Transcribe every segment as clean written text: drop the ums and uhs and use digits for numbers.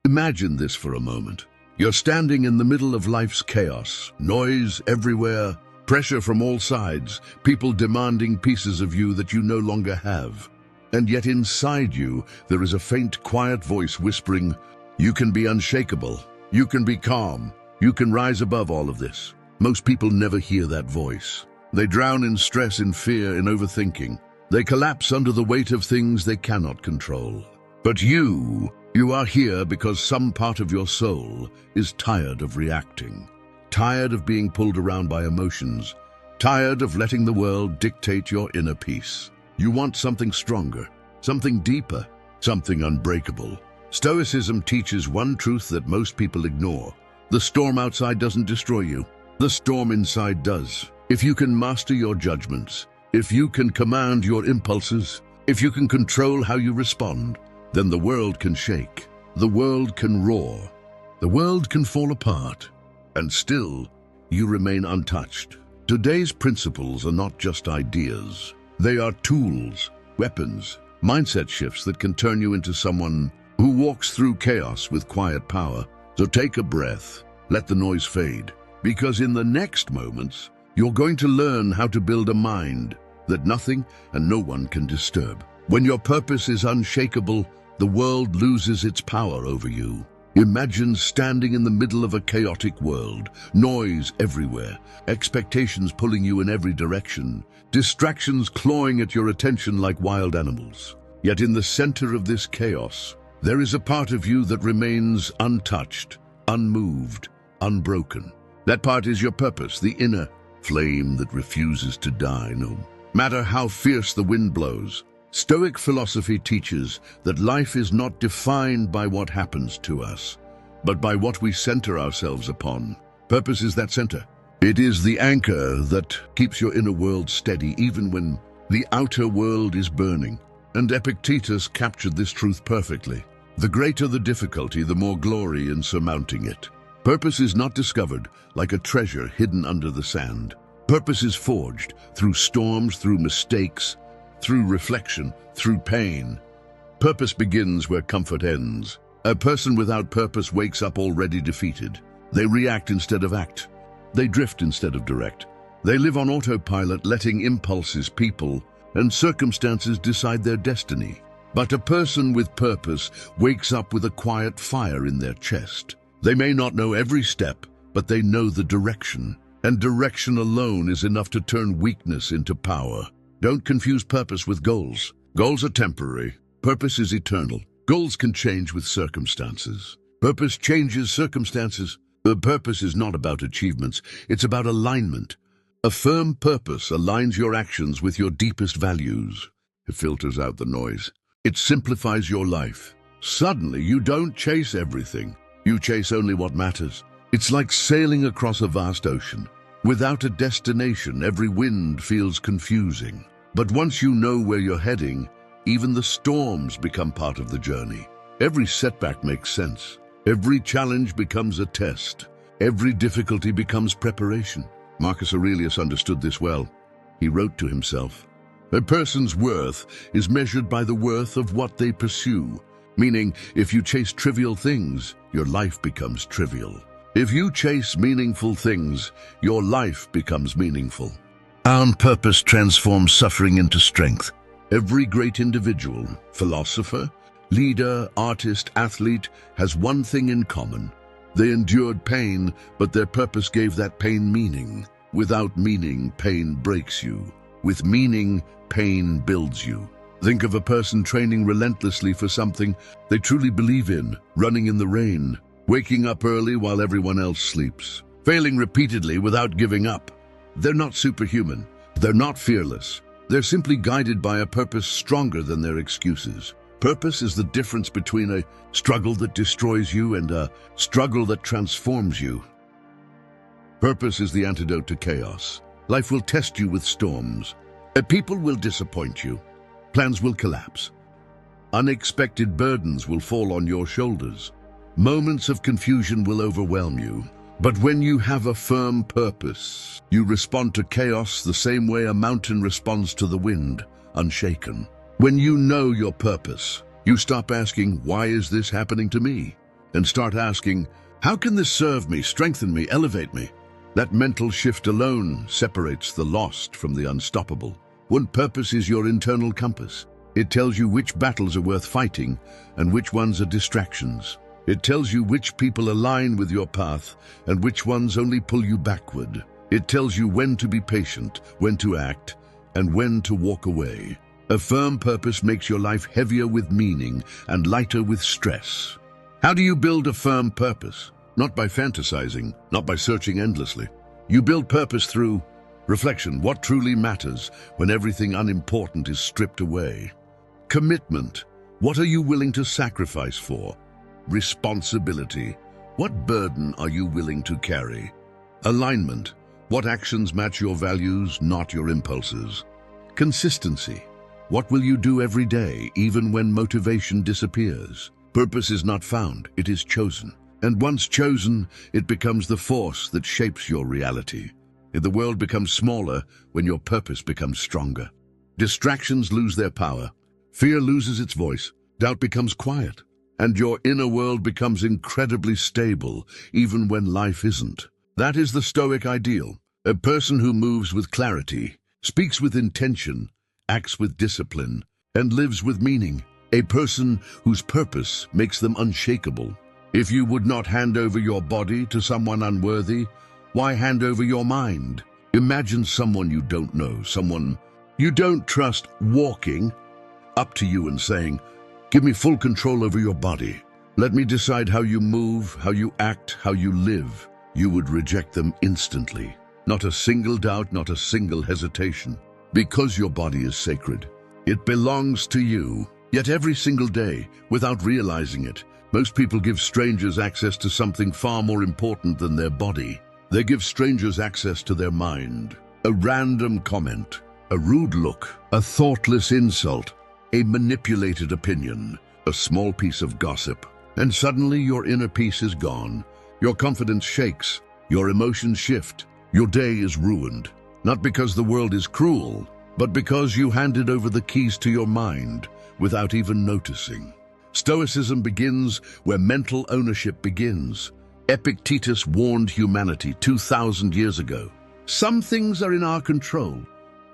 Imagine this for a moment. You're standing in the middle of life's chaos, noise everywhere, pressure from all sides, people demanding pieces of you that you no longer have. And yet inside you, there is a faint, quiet voice whispering, "You can be unshakable. You can be calm. You can rise above all of this." Most people never hear that voice. They drown in stress, in fear, in overthinking. They collapse under the weight of things they cannot control. But you are here because some part of your soul is tired of reacting, tired of being pulled around by emotions, tired of letting the world dictate your inner peace. You want something stronger, something deeper, something unbreakable. Stoicism teaches one truth that most people ignore. The storm outside doesn't destroy you. The storm inside does. If you can master your judgments, if you can command your impulses, if you can control how you respond, then the world can shake. The world can roar. The world can fall apart. And still, you remain untouched. Today's principles are not just ideas. They are tools, weapons, mindset shifts that can turn you into someone who walks through chaos with quiet power. So take a breath, let the noise fade, because in the next moments, you're going to learn how to build a mind that nothing and no one can disturb. When your purpose is unshakable, the world loses its power over you. Imagine standing in the middle of a chaotic world, noise everywhere, expectations pulling you in every direction, distractions clawing at your attention like wild animals. Yet in the center of this chaos, there is a part of you that remains untouched, unmoved, unbroken. That part is your purpose, the inner flame that refuses to die, no matter how fierce the wind blows. Stoic philosophy teaches that life is not defined by what happens to us, but by what we center ourselves upon. Purpose is that center. It is the anchor that keeps your inner world steady even when the outer world is burning. And Epictetus captured this truth perfectly. The greater the difficulty, the more glory in surmounting it. Purpose is not discovered like a treasure hidden under the sand. Purpose is forged through storms, through mistakes, through reflection, through pain. Purpose begins where comfort ends. A person without purpose wakes up already defeated. They react instead of act. They drift instead of direct. They live on autopilot, letting impulses, people, and circumstances decide their destiny. But a person with purpose wakes up with a quiet fire in their chest. They may not know every step, but they know the direction. And direction alone is enough to turn weakness into power. Don't confuse purpose with goals. Goals are temporary. Purpose is eternal. Goals can change with circumstances. Purpose changes circumstances. The purpose is not about achievements. It's about alignment. A firm purpose aligns your actions with your deepest values. It filters out the noise. It simplifies your life. Suddenly, you don't chase everything. You chase only what matters. It's like sailing across a vast ocean. Without a destination, every wind feels confusing. But once you know where you're heading, even the storms become part of the journey. Every setback makes sense. Every challenge becomes a test. Every difficulty becomes preparation. Marcus Aurelius understood this well. He wrote to himself, "A person's worth is measured by the worth of what they pursue." Meaning, if you chase trivial things, your life becomes trivial. If you chase meaningful things, your life becomes meaningful. Our purpose transforms suffering into strength. Every great individual, philosopher, leader, artist, athlete has one thing in common. They endured pain, but their purpose gave that pain meaning. Without meaning, pain breaks you. With meaning, pain builds you. Think of a person training relentlessly for something they truly believe in, running in the rain, waking up early while everyone else sleeps, failing repeatedly without giving up. They're not superhuman. They're not fearless. They're simply guided by a purpose stronger than their excuses. Purpose is the difference between a struggle that destroys you and a struggle that transforms you. Purpose is the antidote to chaos. Life will test you with storms. People will disappoint you. Plans will collapse. Unexpected burdens will fall on your shoulders. Moments of confusion will overwhelm you. But when you have a firm purpose, you respond to chaos the same way a mountain responds to the wind, unshaken. When you know your purpose, you stop asking, "Why is this happening to me?" and start asking, how can this serve me, strengthen me, elevate me? That mental shift alone separates the lost from the unstoppable. One purpose is your internal compass. It tells you which battles are worth fighting and which ones are distractions. It tells you which people align with your path and which ones only pull you backward. It tells you when to be patient, when to act, and when to walk away. A firm purpose makes your life heavier with meaning and lighter with stress. How do you build a firm purpose? Not by fantasizing, not by searching endlessly. You build purpose through reflection, what truly matters when everything unimportant is stripped away. Commitment, what are you willing to sacrifice for? Responsibility, what burden are you willing to carry? Alignment, what actions match your values, not your impulses? Consistency, what will you do every day, even when motivation disappears? Purpose is not found, it is chosen. And once chosen, it becomes the force that shapes your reality. The world becomes smaller when your purpose becomes stronger. Distractions lose their power. Fear loses its voice. Doubt becomes quiet. And your inner world becomes incredibly stable, even when life isn't. That is the Stoic ideal. A person who moves with clarity, speaks with intention, acts with discipline, and lives with meaning. A person whose purpose makes them unshakable. If you would not hand over your body to someone unworthy, why hand over your mind? Imagine someone you don't know, someone you don't trust, walking up to you and saying, "Give me full control over your body. Let me decide how you move, how you act, how you live." You would reject them instantly. Not a single doubt, not a single hesitation. Because your body is sacred. It belongs to you. Yet every single day, without realizing it, most people give strangers access to something far more important than their body. They give strangers access to their mind. A random comment, a rude look, a thoughtless insult, a manipulated opinion, a small piece of gossip. And suddenly your inner peace is gone. Your confidence shakes. Your emotions shift. Your day is ruined. Not because the world is cruel, but because you handed over the keys to your mind without even noticing. Stoicism begins where mental ownership begins. Epictetus warned humanity 2,000 years ago. Some things are in our control,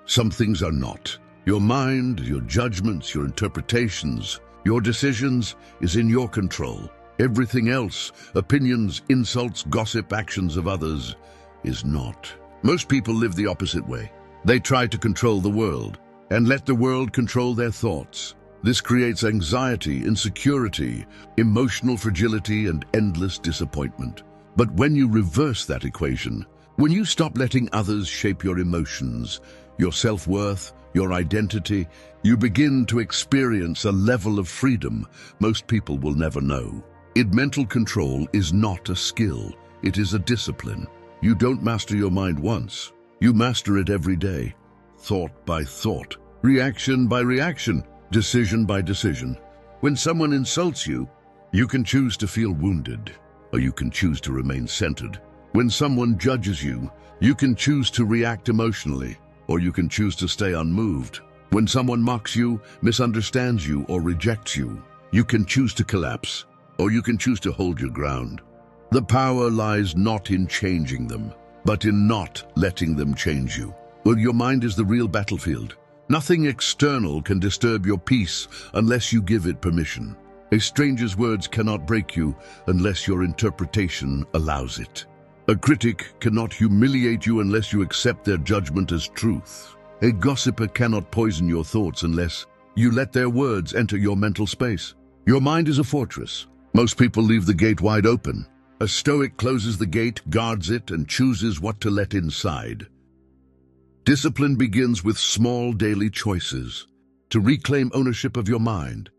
some things are not. Your mind, your judgments, your interpretations, your decisions is in your control. Everything else, opinions, insults, gossip, actions of others, is not. Most people live the opposite way. They try to control the world and let the world control their thoughts. This creates anxiety, insecurity, emotional fragility, and endless disappointment. But when you reverse that equation, when you stop letting others shape your emotions, your self-worth, your identity, you begin to experience a level of freedom most people will never know. Mental control is not a skill, it is a discipline. You don't master your mind once, you master it every day, thought by thought, reaction by reaction, decision by decision. When someone insults you, you can choose to feel wounded, or you can choose to remain centered. When someone judges you, you can choose to react emotionally, or you can choose to stay unmoved. When someone mocks you, misunderstands you, or rejects you, you can choose to collapse, or you can choose to hold your ground. The power lies not in changing them, but in not letting them change you. Well, your mind is the real battlefield. Nothing external can disturb your peace unless you give it permission. A stranger's words cannot break you unless your interpretation allows it. A critic cannot humiliate you unless you accept their judgment as truth. A gossiper cannot poison your thoughts unless you let their words enter your mental space. Your mind is a fortress. Most people leave the gate wide open. A Stoic closes the gate, guards it, and chooses what to let inside. Discipline begins with small daily choices to reclaim ownership of your mind.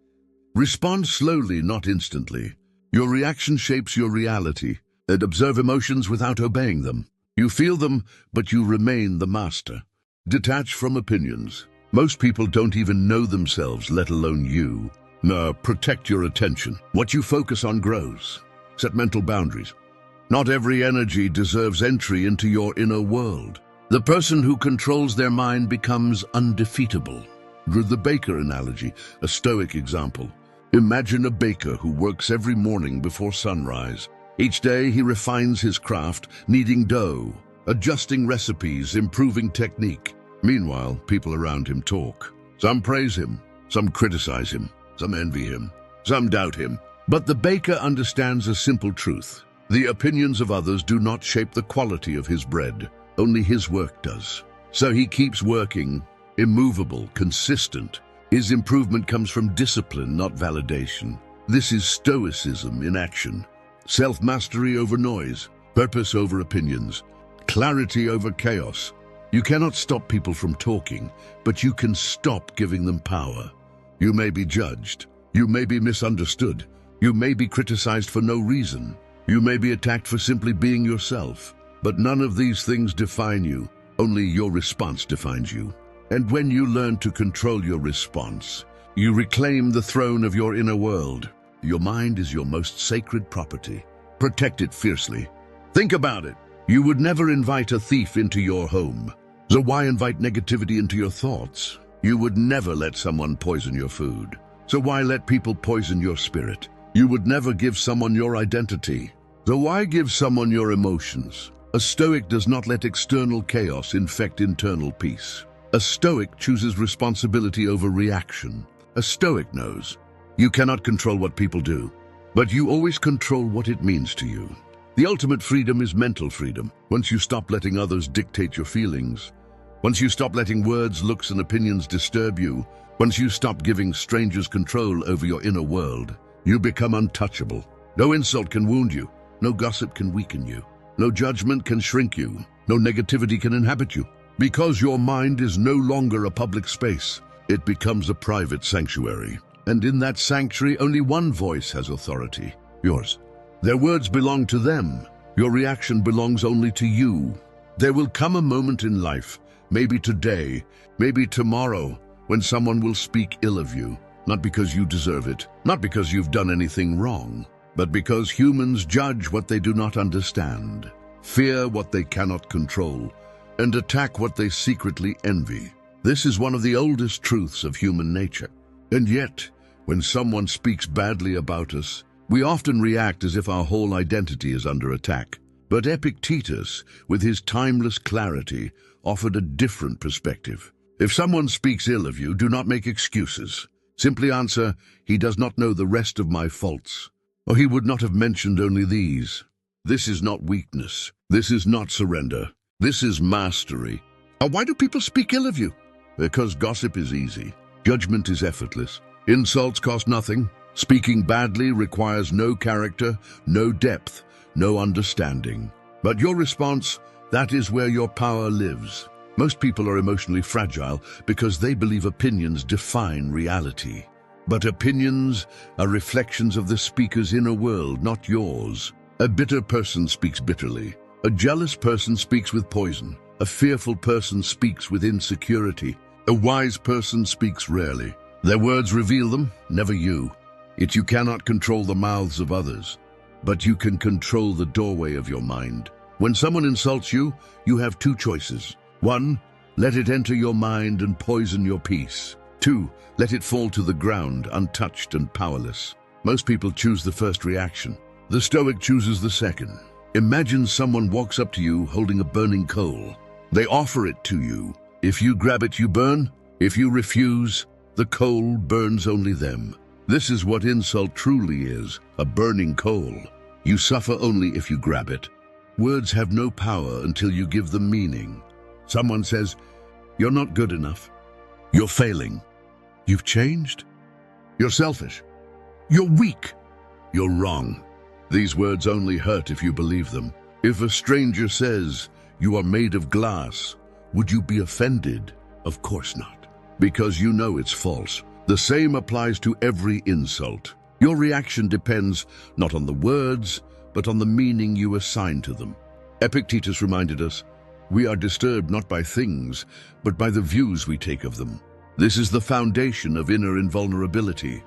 Respond slowly, not instantly. Your reaction shapes your reality, and observe emotions without obeying them. You feel them, but you remain the master. Detach from opinions. Most people don't even know themselves, let alone you. No, protect your attention. What you focus on grows. Set mental boundaries. Not every energy deserves entry into your inner world. The person who controls their mind becomes undefeatable. The baker analogy, a Stoic example. Imagine a baker who works every morning before sunrise. Each day he refines his craft, kneading dough, adjusting recipes, improving technique. Meanwhile, people around him talk. Some praise him, some criticize him, some envy him, some doubt him. But the baker understands a simple truth. The opinions of others do not shape the quality of his bread. Only his work does. So he keeps working, immovable, consistent. His improvement comes from discipline, not validation. This is Stoicism in action. Self-mastery over noise, purpose over opinions, clarity over chaos. You cannot stop people from talking, but you can stop giving them power. You may be judged. You may be misunderstood. You may be criticized for no reason. You may be attacked for simply being yourself. But none of these things define you. Only your response defines you. And when you learn to control your response, you reclaim the throne of your inner world. Your mind is your most sacred property. Protect it fiercely. Think about it. You would never invite a thief into your home. So why invite negativity into your thoughts? You would never let someone poison your food. So why let people poison your spirit? You would never give someone your identity. So why give someone your emotions? A Stoic does not let external chaos infect internal peace. A Stoic chooses responsibility over reaction. A Stoic knows you cannot control what people do, but you always control what it means to you. The ultimate freedom is mental freedom. Once you stop letting others dictate your feelings, once you stop letting words, looks, and opinions disturb you, once you stop giving strangers control over your inner world, you become untouchable. No insult can wound you. No gossip can weaken you. No judgment can shrink you. No negativity can inhabit you. Because your mind is no longer a public space, it becomes a private sanctuary. And in that sanctuary, only one voice has authority, yours. Their words belong to them. Your reaction belongs only to you. There will come a moment in life, maybe today, maybe tomorrow, when someone will speak ill of you, not because you deserve it, not because you've done anything wrong, but because humans judge what they do not understand, fear what they cannot control, and attack what they secretly envy. This is one of the oldest truths of human nature. And yet, when someone speaks badly about us, we often react as if our whole identity is under attack. But Epictetus, with his timeless clarity, offered a different perspective. If someone speaks ill of you, do not make excuses. Simply answer, "He does not know the rest of my faults, or he would not have mentioned only these." This is not weakness. This is not surrender. This is mastery. Why do people speak ill of you? Because gossip is easy. Judgment is effortless. Insults cost nothing. Speaking badly requires no character, no depth, no understanding. But your response, that is where your power lives. Most people are emotionally fragile because they believe opinions define reality. But opinions are reflections of the speaker's inner world, not yours. A bitter person speaks bitterly. A jealous person speaks with poison. A fearful person speaks with insecurity. A wise person speaks rarely. Their words reveal them, never you. Yet you cannot control the mouths of others, but you can control the doorway of your mind. When someone insults you, you have two choices. 1, let it enter your mind and poison your peace. 2, let it fall to the ground, untouched and powerless. Most people choose the first reaction. The Stoic chooses the second. Imagine someone walks up to you holding a burning coal. They offer it to you. If you grab it, you burn. If you refuse, the coal burns only them. This is what insult truly is, a burning coal. You suffer only if you grab it. Words have no power until you give them meaning. Someone says, "You're not good enough. You're failing. You've changed. You're selfish. You're weak. You're wrong." These words only hurt if you believe them. If a stranger says, "You are made of glass," would you be offended? Of course not, because you know it's false. The same applies to every insult. Your reaction depends not on the words, but on the meaning you assign to them. Epictetus reminded us, we are disturbed not by things, but by the views we take of them. This is the foundation of inner invulnerability.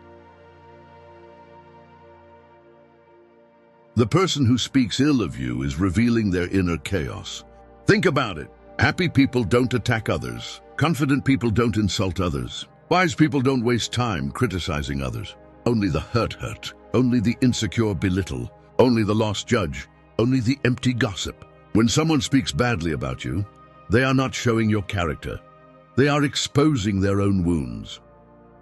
The person who speaks ill of you is revealing their inner chaos. Think about it. Happy people don't attack others. Confident people don't insult others. Wise people don't waste time criticizing others. Only the hurt, only the insecure belittle, only the lost judge, only the empty gossip. When someone speaks badly about you, they are not showing your character. They are exposing their own wounds,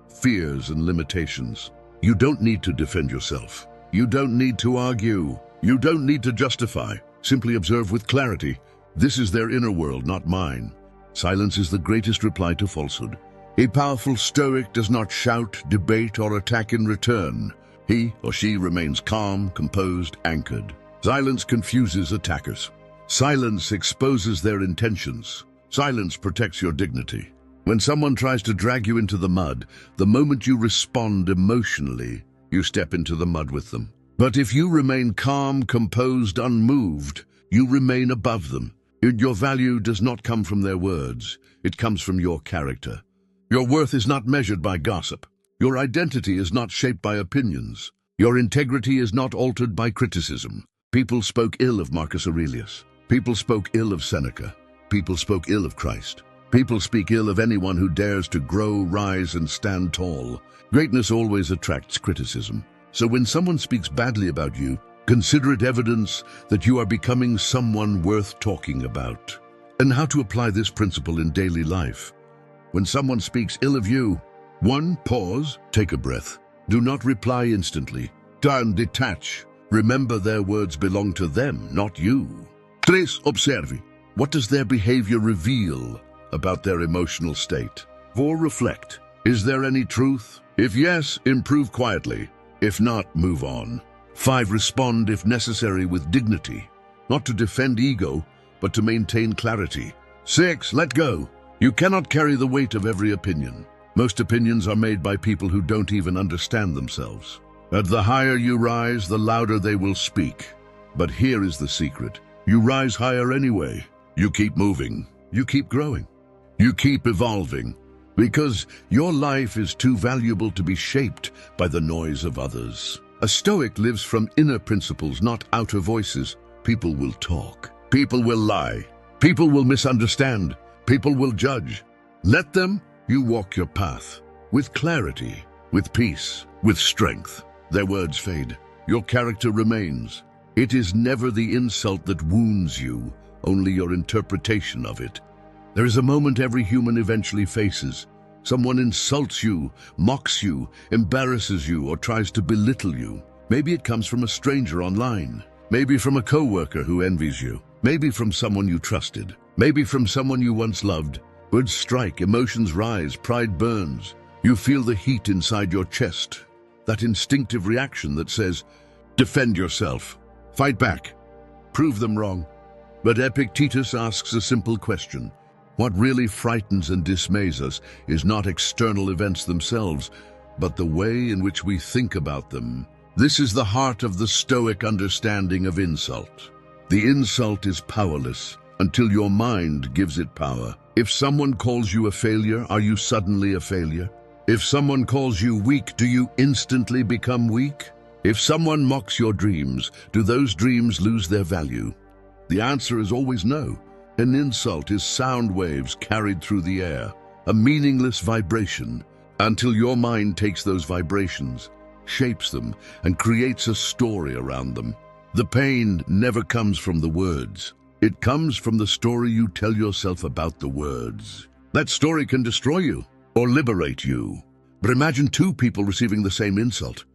fears and limitations. You don't need to defend yourself. You don't need to argue. You don't need to justify. Simply observe with clarity. This is their inner world, not mine. Silence is the greatest reply to falsehood. A powerful Stoic does not shout, debate, or attack in return. He or she remains calm, composed, anchored. Silence confuses attackers. Silence exposes their intentions. Silence protects your dignity. When someone tries to drag you into the mud, the moment you respond emotionally, you step into the mud with them. But if you remain calm, composed, unmoved, you remain above them. Your value does not come from their words. It comes from your character. Your worth is not measured by gossip. Your identity is not shaped by opinions. Your integrity is not altered by criticism. People spoke ill of Marcus Aurelius. People spoke ill of Seneca. People spoke ill of Christ. People speak ill of anyone who dares to grow, rise, and stand tall. Greatness always attracts criticism. So when someone speaks badly about you, consider it evidence that you are becoming someone worth talking about. And how to apply this principle in daily life. When someone speaks ill of you, 1. Pause, take a breath. Do not reply instantly. 2. Detach. Remember their words belong to them, not you. 3. Observe. What does their behavior reveal about their emotional state? 4. Reflect. Is there any truth? If yes, improve quietly. If not, move on. 5. Respond if necessary with dignity. Not to defend ego, but to maintain clarity. 6. Let go. You cannot carry the weight of every opinion. Most opinions are made by people who don't even understand themselves. At the higher you rise, the louder they will speak. But here is the secret. You rise higher anyway. You keep moving. You keep growing. You keep evolving. Because your life is too valuable to be shaped by the noise of others. A Stoic lives from inner principles, not outer voices. People will talk. People will lie. People will misunderstand. People will judge. Let them. You walk your path with clarity, with peace, with strength. Their words fade. Your character remains. It is never the insult that wounds you, only your interpretation of it. There is a moment every human eventually faces. Someone insults you, mocks you, embarrasses you, or tries to belittle you. Maybe it comes from a stranger online. Maybe from a coworker who envies you. Maybe from someone you trusted. Maybe from someone you once loved. Words strike, emotions rise, pride burns. You feel the heat inside your chest. That instinctive reaction that says, defend yourself, fight back, prove them wrong. But Epictetus asks a simple question. What really frightens and dismays us is not external events themselves, but the way in which we think about them. This is the heart of the Stoic understanding of insult. The insult is powerless until your mind gives it power. If someone calls you a failure, are you suddenly a failure? If someone calls you weak, do you instantly become weak? If someone mocks your dreams, do those dreams lose their value? The answer is always no. An insult is sound waves carried through the air, a meaningless vibration, until your mind takes those vibrations, shapes them, and creates a story around them. The pain never comes from the words. It comes from the story you tell yourself about the words. That story can destroy you or liberate you. But imagine two people receiving the same insult.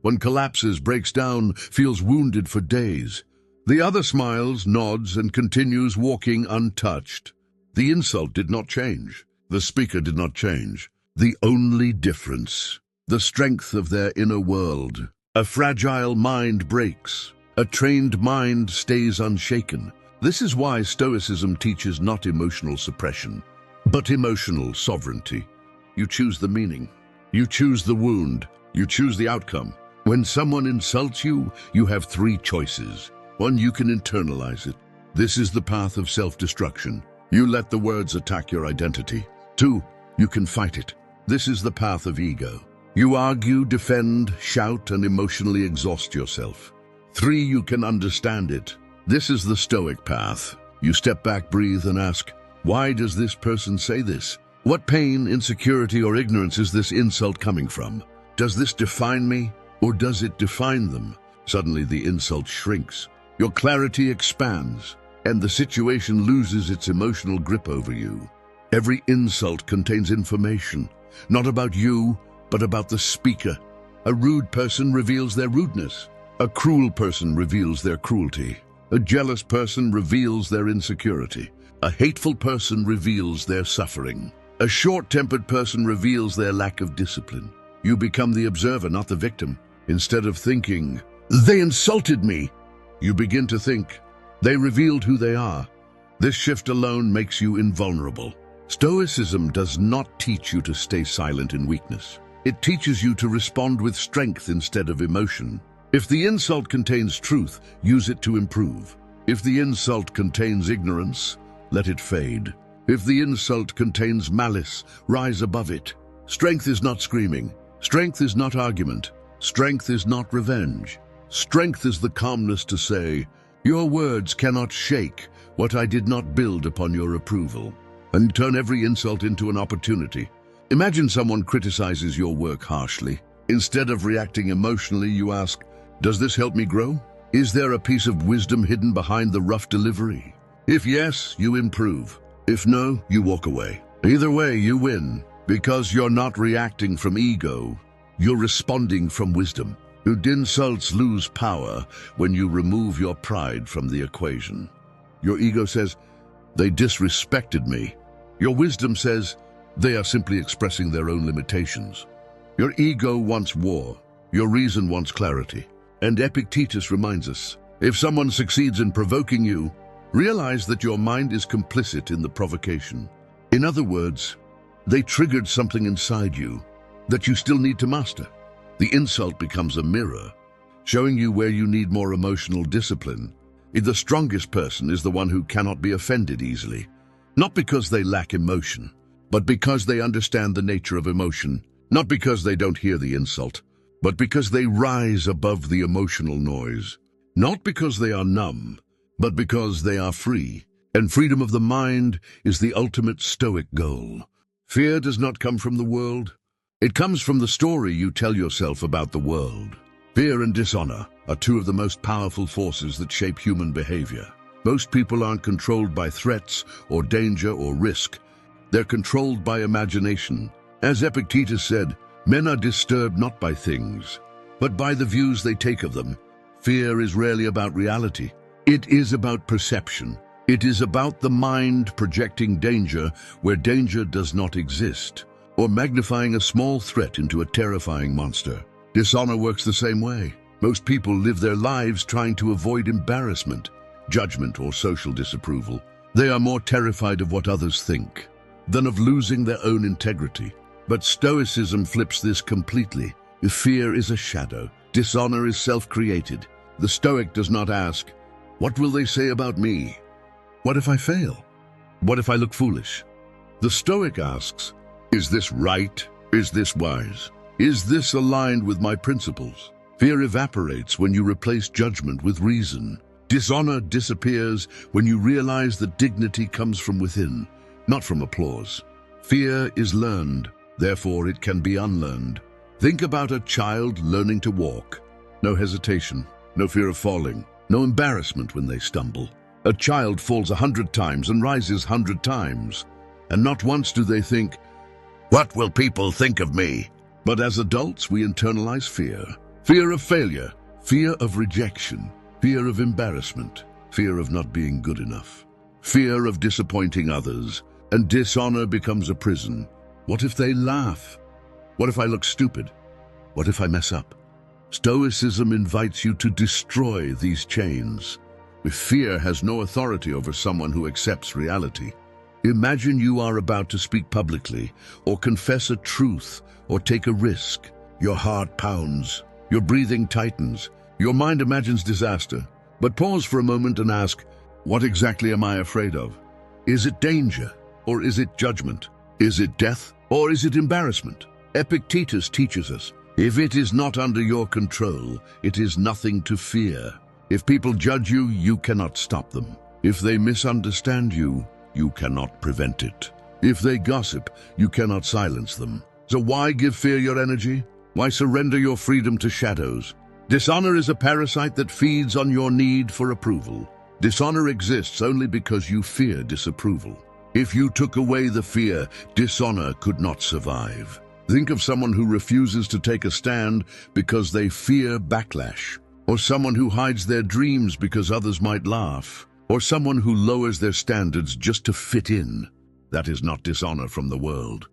One collapses, breaks down, feels wounded for days. The other smiles, nods, and continues walking untouched. The insult did not change. The speaker did not change. The only difference, the strength of their inner world. A fragile mind breaks. A trained mind stays unshaken. This is why Stoicism teaches not emotional suppression, but emotional sovereignty. You choose the meaning. You choose the wound. You choose the outcome. When someone insults you, you have three choices. 1, you can internalize it. This is the path of self-destruction. You let the words attack your identity. 2, you can fight it. This is the path of ego. You argue, defend, shout, and emotionally exhaust yourself. 3, you can understand it. This is the Stoic path. You step back, breathe, and ask, why does this person say this? What pain, insecurity, or ignorance is this insult coming from? Does this define me, or does it define them? Suddenly the insult shrinks. Your clarity expands, and the situation loses its emotional grip over you. Every insult contains information, not about you, but about the speaker. A rude person reveals their rudeness. A cruel person reveals their cruelty. A jealous person reveals their insecurity. A hateful person reveals their suffering. A short-tempered person reveals their lack of discipline. You become the observer, not the victim. Instead of thinking, "They insulted me," you begin to think, "They revealed who they are." This shift alone makes you invulnerable. Stoicism does not teach you to stay silent in weakness. It teaches you to respond with strength instead of emotion. If the insult contains truth, use it to improve. If the insult contains ignorance, let it fade. If the insult contains malice, rise above it. Strength is not screaming. Strength is not argument. Strength is not revenge. Strength is the calmness to say, "Your words cannot shake what I did not build upon your approval." And turn every insult into an opportunity. Imagine someone criticizes your work harshly. Instead of reacting emotionally, you ask, "Does this help me grow? Is there a piece of wisdom hidden behind the rough delivery?" If yes, you improve. If no, you walk away. Either way, you win, because you're not reacting from ego, you're responding from wisdom. Good insults lose power when you remove your pride from the equation. Your ego says, "They disrespected me." Your wisdom says, "They are simply expressing their own limitations." Your ego wants war. Your reason wants clarity. And Epictetus reminds us, if someone succeeds in provoking you, realize that your mind is complicit in the provocation. In other words, they triggered something inside you that you still need to master. The insult becomes a mirror, showing you where you need more emotional discipline. The strongest person is the one who cannot be offended easily, not because they lack emotion, but because they understand the nature of emotion, not because they don't hear the insult, but because they rise above the emotional noise, not because they are numb, but because they are free. And freedom of the mind is the ultimate Stoic goal. Fear does not come from the world. It comes from the story you tell yourself about the world. Fear and dishonor are two of the most powerful forces that shape human behavior. Most people aren't controlled by threats or danger or risk. They're controlled by imagination. As Epictetus said, men are disturbed not by things, but by the views they take of them. Fear is rarely about reality. It is about perception. It is about the mind projecting danger where danger does not exist, or magnifying a small threat into a terrifying monster. Dishonor works the same way. Most people live their lives trying to avoid embarrassment, judgment, or social disapproval. They are more terrified of what others think than of losing their own integrity. But Stoicism flips this completely. If fear is a shadow, dishonor is self-created. The Stoic does not ask, "What will they say about me? What if I fail? What if I look foolish?" The Stoic asks, "Is this right? Is this wise? Is this aligned with my principles?" Fear evaporates when you replace judgment with reason. Dishonor disappears when you realize that dignity comes from within, not from applause. Fear is learned, therefore it can be unlearned. Think about a child learning to walk. No hesitation, no fear of falling, no embarrassment when they stumble. A child falls 100 times and rises 100 times, and not once do they think, "What will people think of me?" But as adults, we internalize fear. Fear of failure, fear of rejection, fear of embarrassment, fear of not being good enough, fear of disappointing others, and dishonor becomes a prison. What if they laugh? What if I look stupid? What if I mess up? Stoicism invites you to destroy these chains. If fear has no authority over someone who accepts reality. Imagine you are about to speak publicly, or confess a truth, or take a risk. Your heart pounds, your breathing tightens, your mind imagines disaster. But pause for a moment and ask, what exactly am I afraid of? Is it danger, or is it judgment? Is it death, or is it embarrassment? Epictetus teaches us, if it is not under your control, it is nothing to fear. If people judge you, you cannot stop them. If they misunderstand you, you cannot prevent it. If they gossip, you cannot silence them. So why give fear your energy? Why surrender your freedom to shadows? Dishonor is a parasite that feeds on your need for approval. Dishonor exists only because you fear disapproval. If you took away the fear, dishonor could not survive. Think of someone who refuses to take a stand because they fear backlash, or someone who hides their dreams because others might laugh, or someone who lowers their standards just to fit in. That is not dishonor from the world.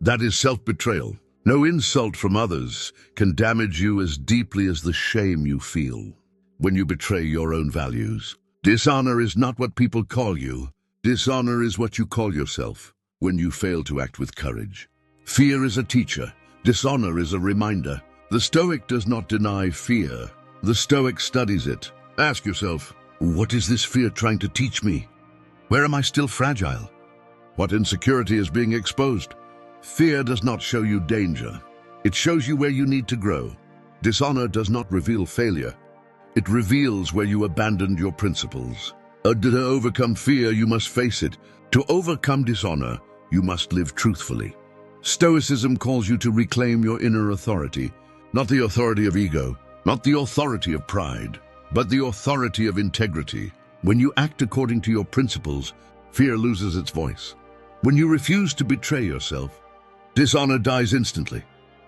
That is self-betrayal. No insult from others can damage you as deeply as the shame you feel when you betray your own values. Dishonor is not what people call you. Dishonor is what you call yourself when you fail to act with courage. Fear is a teacher. Dishonor is a reminder. The Stoic does not deny fear. The Stoic studies it. Ask yourself, what is this fear trying to teach me? Where am I still fragile? What insecurity is being exposed? Fear does not show you danger. It shows you where you need to grow. Dishonor does not reveal failure. It reveals where you abandoned your principles. To overcome fear, you must face it. To overcome dishonor, you must live truthfully. Stoicism calls you to reclaim your inner authority, not the authority of ego, not the authority of pride, but the authority of integrity. When you act according to your principles, fear loses its voice. When you refuse to betray yourself, dishonor dies instantly.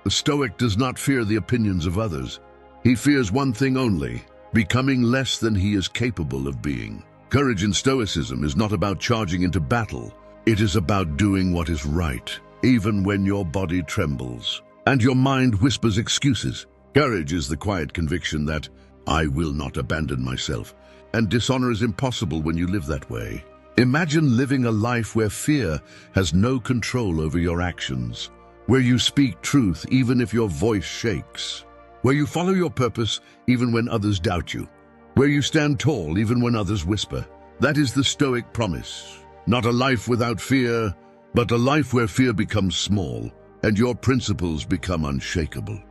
The Stoic does not fear the opinions of others. He fears one thing only, becoming less than he is capable of being. Courage in Stoicism is not about charging into battle. It is about doing what is right, even when your body trembles and your mind whispers excuses. Courage is the quiet conviction that I will not abandon myself, and dishonor is impossible when you live that way. Imagine living a life where fear has no control over your actions, where you speak truth even if your voice shakes, where you follow your purpose even when others doubt you, where you stand tall even when others whisper. That is the Stoic promise. Not a life without fear, but a life where fear becomes small and your principles become unshakable.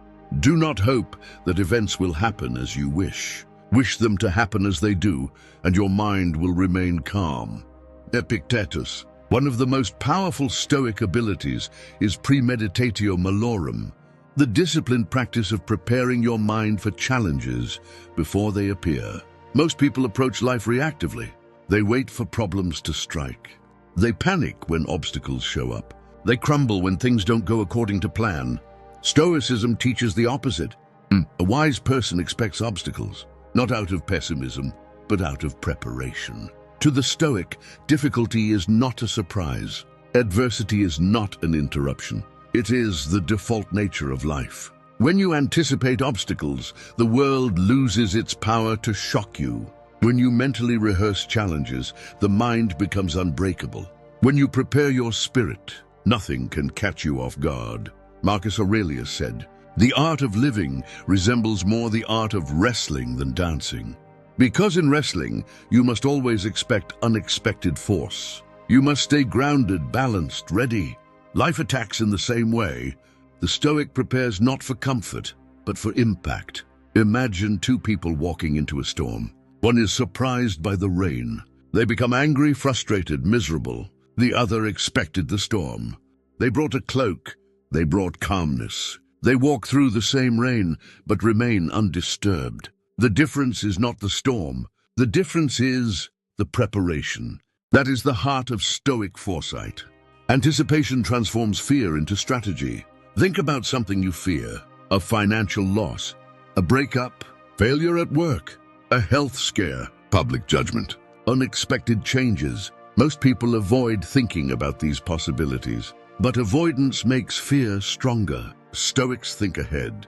Do not hope that events will happen as you wish. Wish them to happen as they do, and your mind will remain calm. Epictetus, one of the most powerful Stoic abilities is premeditatio malorum, the disciplined practice of preparing your mind for challenges before they appear. Most people approach life reactively. They wait for problems to strike. They panic when obstacles show up. They crumble when things don't go according to plan. Stoicism teaches the opposite. A wise person expects obstacles, not out of pessimism, but out of preparation. To the Stoic, difficulty is not a surprise. Adversity is not an interruption. It is the default nature of life. When you anticipate obstacles, the world loses its power to shock you. When you mentally rehearse challenges, the mind becomes unbreakable. When you prepare your spirit, nothing can catch you off guard. Marcus Aurelius said, "The art of living resembles more the art of wrestling than dancing." Because in wrestling, you must always expect unexpected force. You must stay grounded, balanced, ready. Life attacks in the same way. The Stoic prepares not for comfort, but for impact. Imagine two people walking into a storm. One is surprised by the rain. They become angry, frustrated, miserable. The other expected the storm. They brought a cloak. They brought calmness. They walk through the same rain, but remain undisturbed. The difference is not the storm. The difference is the preparation. That is the heart of Stoic foresight. Anticipation transforms fear into strategy. Think about something you fear: a financial loss, a breakup, failure at work, a health scare, public judgment, unexpected changes. Most people avoid thinking about these possibilities, but avoidance makes fear stronger. Stoics think ahead.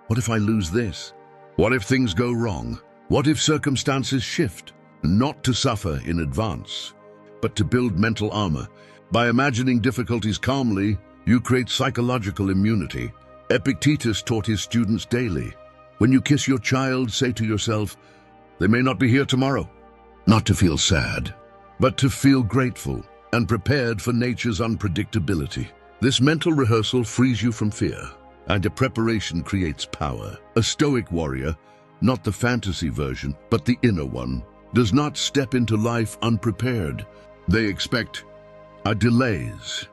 What if I lose this? What if things go wrong? What if circumstances shift? Not to suffer in advance, but to build mental armor. By imagining difficulties calmly, you create psychological immunity. Epictetus taught his students daily. When you kiss your child, say to yourself, "They may not be here tomorrow." Not to feel sad, but to feel grateful and prepared for nature's unpredictability. This mental rehearsal frees you from fear, and a preparation creates power. A Stoic warrior, not the fantasy version, but the inner one, does not step into life unprepared. They expect delays.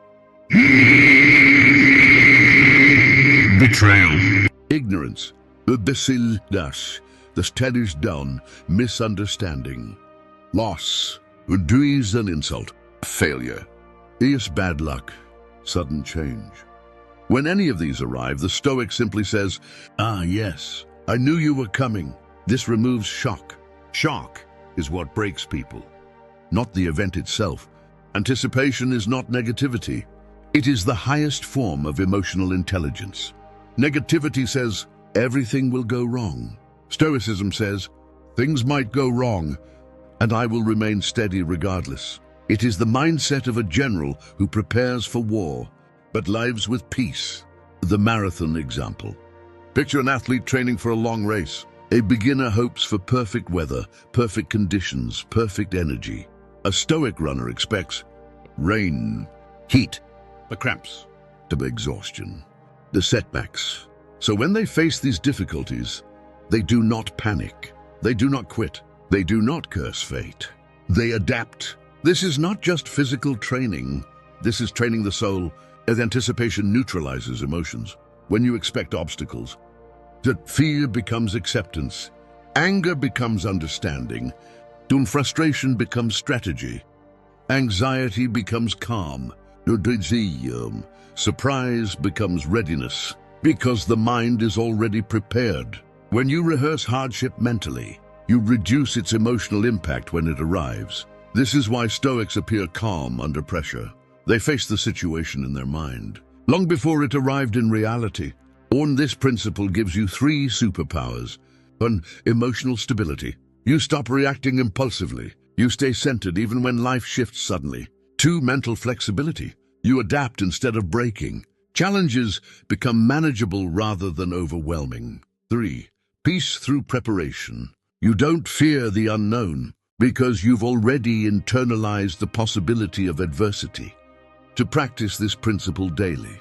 betrayal. Ignorance, the steadies down, misunderstanding. Loss, is an insult. Failure, is bad luck, sudden change. When any of these arrive, the Stoic simply says, "Ah, yes, I knew you were coming." This removes shock. Shock is what breaks people, not the event itself. Anticipation is not negativity. It is the highest form of emotional intelligence. Negativity says, everything will go wrong. Stoicism says, things might go wrong, and I will remain steady regardless. It is the mindset of a general who prepares for war, but lives with peace. The marathon example. Picture an athlete training for a long race. A beginner hopes for perfect weather, perfect conditions, perfect energy. A Stoic runner expects rain, heat, the cramps, the exhaustion, the setbacks. So when they face these difficulties, they do not panic. They do not quit. They do not curse fate. They adapt. This is not just physical training. This is training the soul, as anticipation neutralizes emotions. When you expect obstacles, that fear becomes acceptance, anger becomes understanding, frustration becomes strategy, anxiety becomes calm, surprise becomes readiness, because the mind is already prepared. When you rehearse hardship mentally, you reduce its emotional impact when it arrives. This is why Stoics appear calm under pressure. They face the situation in their mind, long before it arrived in reality. This principle gives you 3 superpowers. 1. Emotional stability. You stop reacting impulsively. You stay centered even when life shifts suddenly. 2. Mental flexibility. You adapt instead of breaking. Challenges become manageable rather than overwhelming. 3. Peace through preparation. You don't fear the unknown because you've already internalized the possibility of adversity. To practice this principle daily.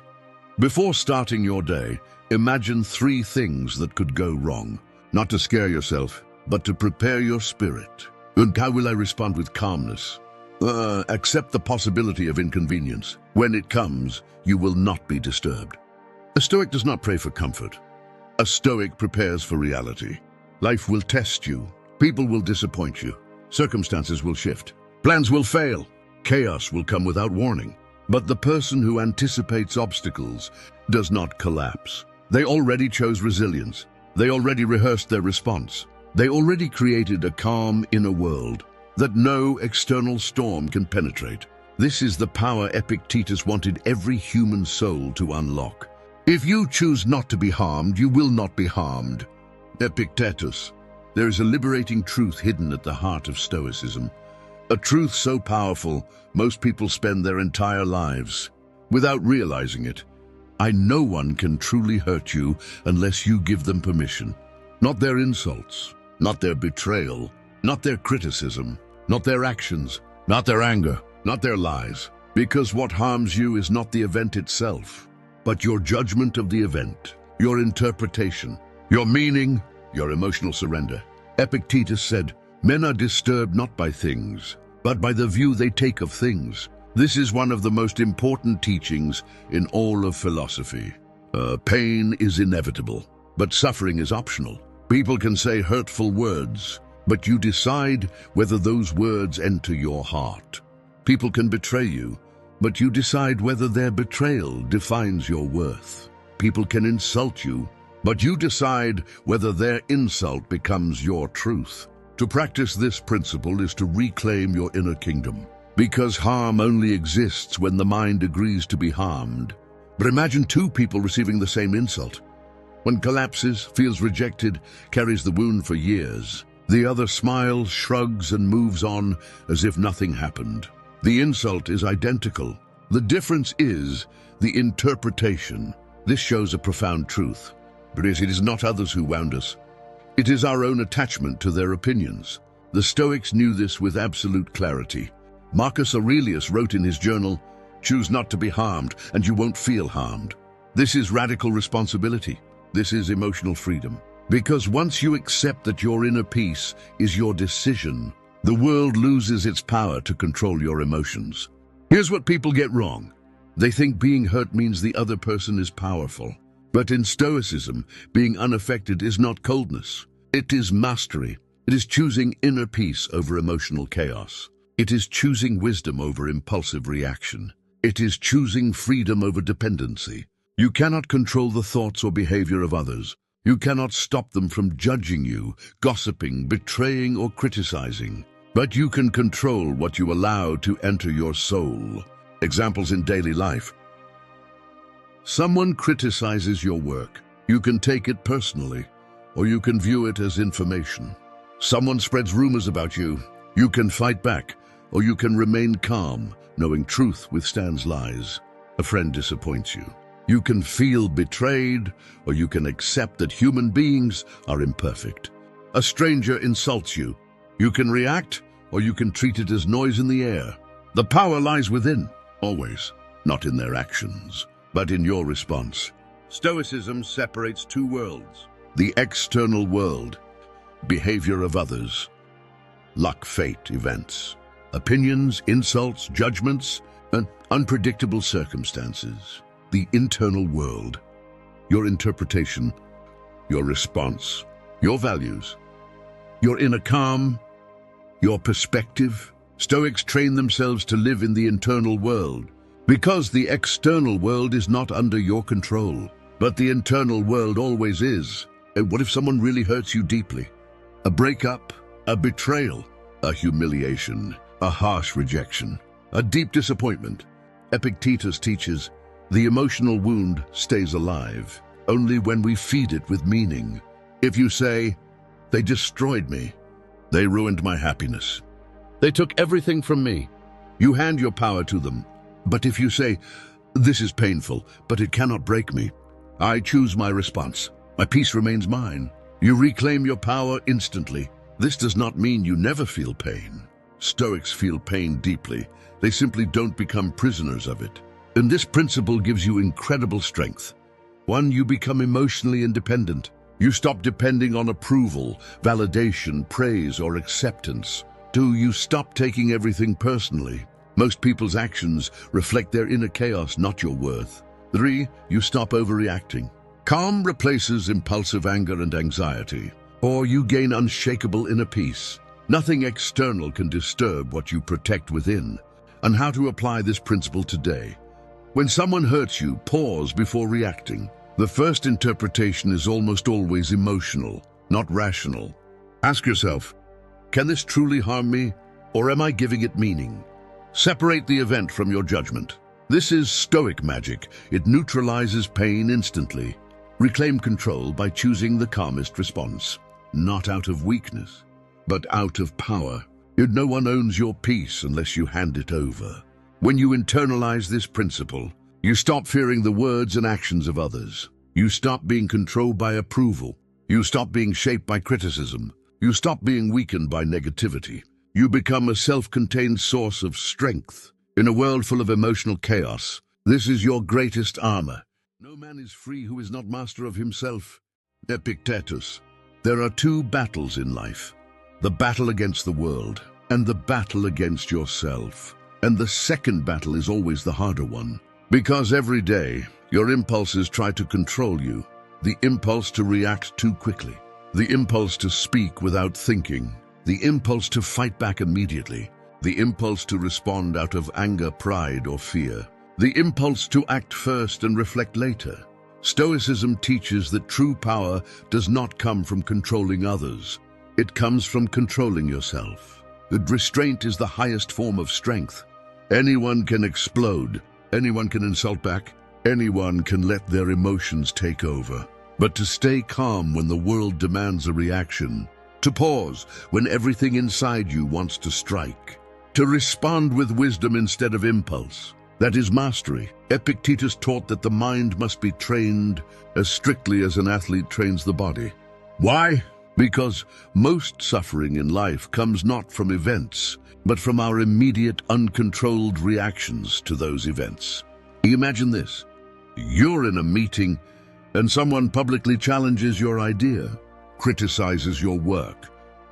Before starting your day, imagine 3 things that could go wrong. Not to scare yourself, but to prepare your spirit. And how will I respond with calmness? Accept the possibility of inconvenience. When it comes, you will not be disturbed. A Stoic does not pray for comfort. A Stoic prepares for reality. Life will test you. People will disappoint you. Circumstances will shift. Plans will fail. Chaos will come without warning. But the person who anticipates obstacles does not collapse. They already chose resilience. They already rehearsed their response. They already created a calm inner world that no external storm can penetrate. This is the power Epictetus wanted every human soul to unlock. If you choose not to be harmed, you will not be harmed. Epictetus. There is a liberating truth hidden at the heart of Stoicism. A truth so powerful, most people spend their entire lives without realizing it. No one can truly hurt you unless you give them permission. Not their insults, not their betrayal, not their criticism, not their actions, not their anger, not their lies. Because what harms you is not the event itself, but your judgment of the event, your interpretation, your meaning, your emotional surrender. Epictetus said, "Men are disturbed not by things, but by the view they take of things." This is one of the most important teachings in all of philosophy. Pain is inevitable, but suffering is optional. People can say hurtful words, but you decide whether those words enter your heart. People can betray you, but you decide whether their betrayal defines your worth. People can insult you, but you decide whether their insult becomes your truth. To practice this principle is to reclaim your inner kingdom, because harm only exists when the mind agrees to be harmed. But imagine 2 people receiving the same insult. One collapses, feels rejected, carries the wound for years. The other smiles, shrugs, and moves on as if nothing happened. The insult is identical. The difference is the interpretation. This shows a profound truth. But it is not others who wound us. It is our own attachment to their opinions. The Stoics knew this with absolute clarity. Marcus Aurelius wrote in his journal, "Choose not to be harmed, and you won't feel harmed." This is radical responsibility. This is emotional freedom. Because once you accept that your inner peace is your decision, the world loses its power to control your emotions. Here's what people get wrong. They think being hurt means the other person is powerful. But in Stoicism, being unaffected is not coldness. It is mastery. It is choosing inner peace over emotional chaos. It is choosing wisdom over impulsive reaction. It is choosing freedom over dependency. You cannot control the thoughts or behavior of others. You cannot stop them from judging you, gossiping, betraying, or criticizing. But you can control what you allow to enter your soul. Examples in daily life. Someone criticizes your work. You can take it personally, or you can view it as information. Someone spreads rumors about you. You can fight back, or you can remain calm, knowing truth withstands lies. A friend disappoints you. You can feel betrayed, or you can accept that human beings are imperfect. A stranger insults you. You can react, or you can treat it as noise in the air. The power lies within, always, not in their actions, but in your response. Stoicism separates two worlds: the external world, behavior of others, luck, fate, events, opinions, insults, judgments, and unpredictable circumstances. The internal world, your interpretation, your response, your values, your inner calm, your perspective. Stoics train themselves to live in the internal world because the external world is not under your control, but the internal world always is. And what if someone really hurts you deeply? A breakup, a betrayal, a humiliation, a harsh rejection, a deep disappointment. Epictetus teaches, the emotional wound stays alive only when we feed it with meaning. If you say, they destroyed me, they ruined my happiness, they took everything from me, you hand your power to them. But if you say, this is painful, but it cannot break me, I choose my response, my peace remains mine, you reclaim your power instantly. This does not mean you never feel pain. Stoics feel pain deeply. They simply don't become prisoners of it. And this principle gives you incredible strength. 1, you become emotionally independent. You stop depending on approval, validation, praise, or acceptance. 2, you stop taking everything personally. Most people's actions reflect their inner chaos, not your worth. 3, you stop overreacting. Calm replaces impulsive anger and anxiety. 4, you gain unshakable inner peace. Nothing external can disturb what you protect within. And how to apply this principle today. When someone hurts you, pause before reacting. The first interpretation is almost always emotional, not rational. Ask yourself, can this truly harm me, or am I giving it meaning? Separate the event from your judgment. This is Stoic magic. It neutralizes pain instantly. Reclaim control by choosing the calmest response. Not out of weakness, but out of power. No one owns your peace unless you hand it over. When you internalize this principle, you stop fearing the words and actions of others. You stop being controlled by approval. You stop being shaped by criticism. You stop being weakened by negativity. You become a self-contained source of strength. In a world full of emotional chaos, this is your greatest armor. No man is free who is not master of himself. Epictetus. There are two battles in life. The battle against the world and the battle against yourself. And the second battle is always the harder one. Because every day, your impulses try to control you. The impulse to react too quickly. The impulse to speak without thinking. The impulse to fight back immediately. The impulse to respond out of anger, pride, or fear. The impulse to act first and reflect later. Stoicism teaches that true power does not come from controlling others. It comes from controlling yourself. Restraint is the highest form of strength. Anyone can explode. Anyone can insult back. Anyone can let their emotions take over. But to stay calm when the world demands a reaction. To pause when everything inside you wants to strike. To respond with wisdom instead of impulse. That is mastery. Epictetus taught that the mind must be trained as strictly as an athlete trains the body. Why? Because most suffering in life comes not from events, but from our immediate, uncontrolled reactions to those events. Imagine this. You're in a meeting and someone publicly challenges your idea, criticizes your work,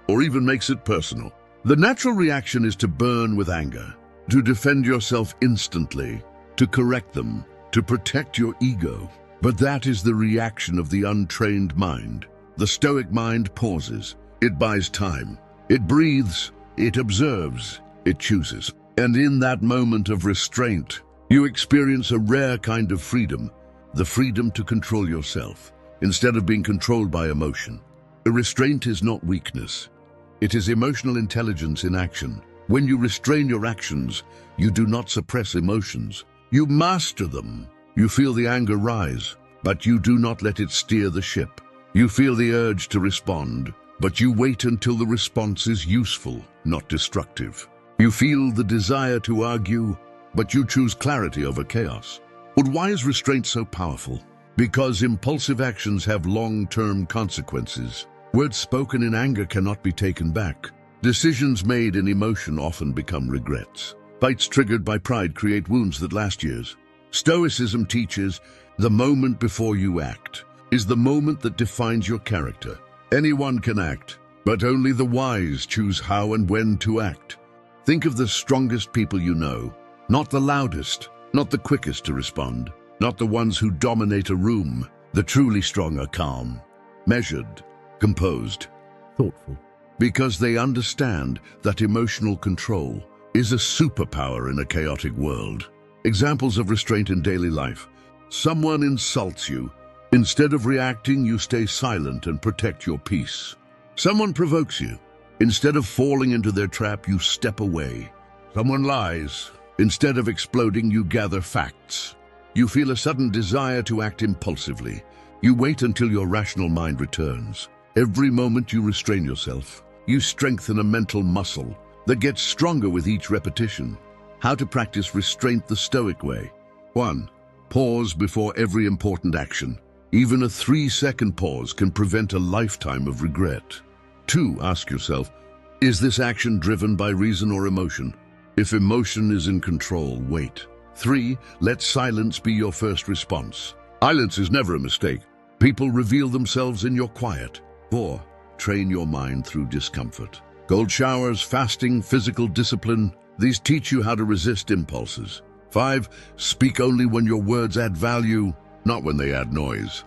or even makes it personal. The natural reaction is to burn with anger, to defend yourself instantly, to correct them, to protect your ego. But that is the reaction of the untrained mind. The Stoic mind pauses. It buys time. It breathes. It observes. It chooses. And in that moment of restraint, you experience a rare kind of freedom, the freedom to control yourself, instead of being controlled by emotion. A restraint is not weakness. It is emotional intelligence in action. When you restrain your actions, you do not suppress emotions. You master them. You feel the anger rise, but you do not let it steer the ship. You feel the urge to respond, but you wait until the response is useful, not destructive. You feel the desire to argue, but you choose clarity over chaos. But why is restraint so powerful? Because impulsive actions have long-term consequences. Words spoken in anger cannot be taken back. Decisions made in emotion often become regrets. Fights triggered by pride create wounds that last years. Stoicism teaches the moment before you act is the moment that defines your character. Anyone can act, but only the wise choose how and when to act. Think of the strongest people you know, not the loudest, not the quickest to respond, not the ones who dominate a room. The truly strong are calm, measured, composed, thoughtful, because they understand that emotional control is a superpower in a chaotic world. Examples of restraint in daily life. Someone insults you. Instead of reacting, you stay silent and protect your peace. Someone provokes you. Instead of falling into their trap, you step away. Someone lies. Instead of exploding, you gather facts. You feel a sudden desire to act impulsively. You wait until your rational mind returns. Every moment you restrain yourself, you strengthen a mental muscle that gets stronger with each repetition. How to practice restraint the Stoic way. 1. Pause before every important action. Even a 3-second pause can prevent a lifetime of regret. 2. Ask yourself, is this action driven by reason or emotion? If emotion is in control, wait. 3. Let silence be your first response. Silence is never a mistake. People reveal themselves in your quiet. 4. Train your mind through discomfort. Cold showers, fasting, physical discipline, these teach you how to resist impulses. 5. Speak only when your words add value, not when they add noise.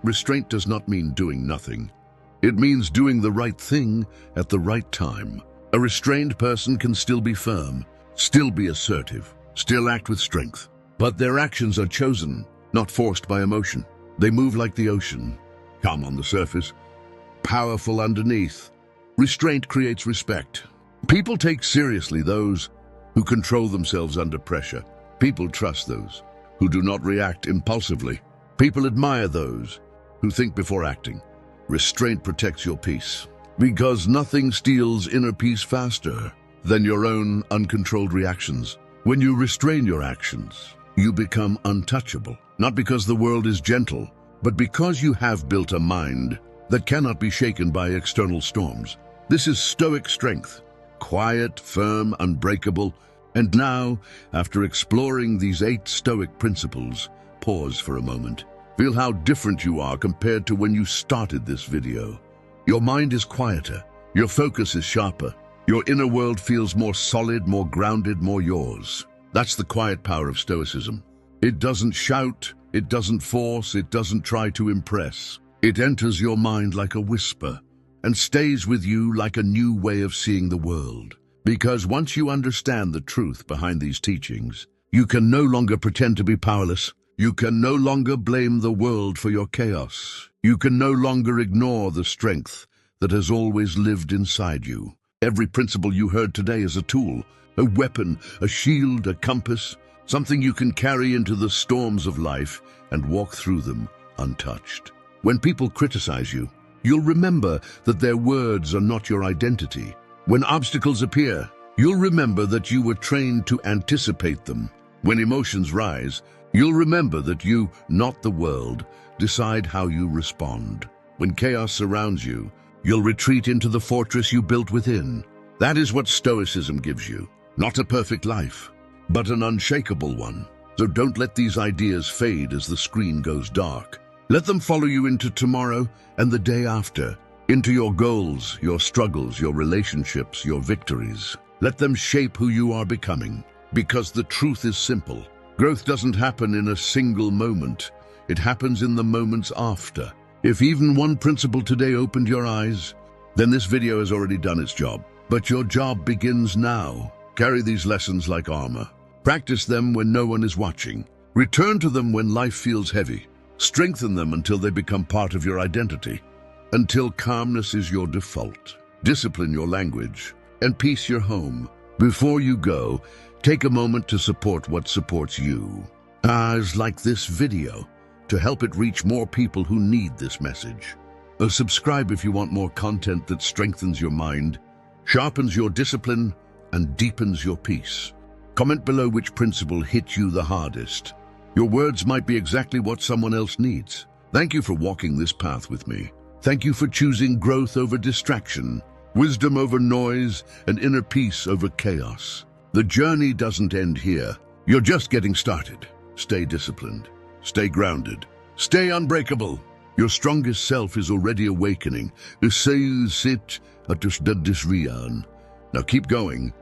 Restraint does not mean doing nothing. It means doing the right thing at the right time. A restrained person can still be firm, still be assertive, still act with strength. But their actions are chosen, not forced by emotion. They move like the ocean, calm on the surface, powerful underneath. Restraint creates respect. People take seriously those who control themselves under pressure. People trust those who do not react impulsively. People admire those who think before acting. Restraint protects your peace, because nothing steals inner peace faster than your own uncontrolled reactions. When you restrain your actions, you become untouchable, not because the world is gentle, but because you have built a mind that cannot be shaken by external storms. This is Stoic strength, quiet, firm, unbreakable. And now, after exploring these 8 Stoic principles, pause for a moment. Feel how different you are compared to when you started this video. Your mind is quieter, your focus is sharper, your inner world feels more solid, more grounded, more yours. That's the quiet power of Stoicism. It doesn't shout, it doesn't force, it doesn't try to impress. It enters your mind like a whisper and stays with you like a new way of seeing the world. Because once you understand the truth behind these teachings, you can no longer pretend to be powerless. You can no longer blame the world for your chaos. You can no longer ignore the strength that has always lived inside you. Every principle you heard today is a tool, a weapon, a shield, a compass, something you can carry into the storms of life and walk through them untouched. When people criticize you, you'll remember that their words are not your identity. When obstacles appear, you'll remember that you were trained to anticipate them. When emotions rise, you'll remember that you, not the world, decide how you respond. When chaos surrounds you, you'll retreat into the fortress you built within. That is what Stoicism gives you. Not a perfect life, but an unshakable one. So don't let these ideas fade as the screen goes dark. Let them follow you into tomorrow and the day after, into your goals, your struggles, your relationships, your victories. Let them shape who you are becoming. Because the truth is simple. Growth doesn't happen in a single moment. It happens in the moments after. If even one principle today opened your eyes, then this video has already done its job. But your job begins now. Carry these lessons like armor. Practice them when no one is watching. Return to them when life feels heavy. Strengthen them until they become part of your identity. Until calmness is your default. Discipline your language and peace your home. Before you go, take a moment to support what supports you. As like this video, to help it reach more people who need this message. Subscribe if you want more content that strengthens your mind, sharpens your discipline, and deepens your peace. Comment below which principle hit you the hardest. Your words might be exactly what someone else needs. Thank you for walking this path with me. Thank you for choosing growth over distraction, wisdom over noise, and inner peace over chaos. The journey doesn't end here. You're just getting started. Stay disciplined. Stay grounded. Stay unbreakable. Your strongest self is already awakening. Now keep going.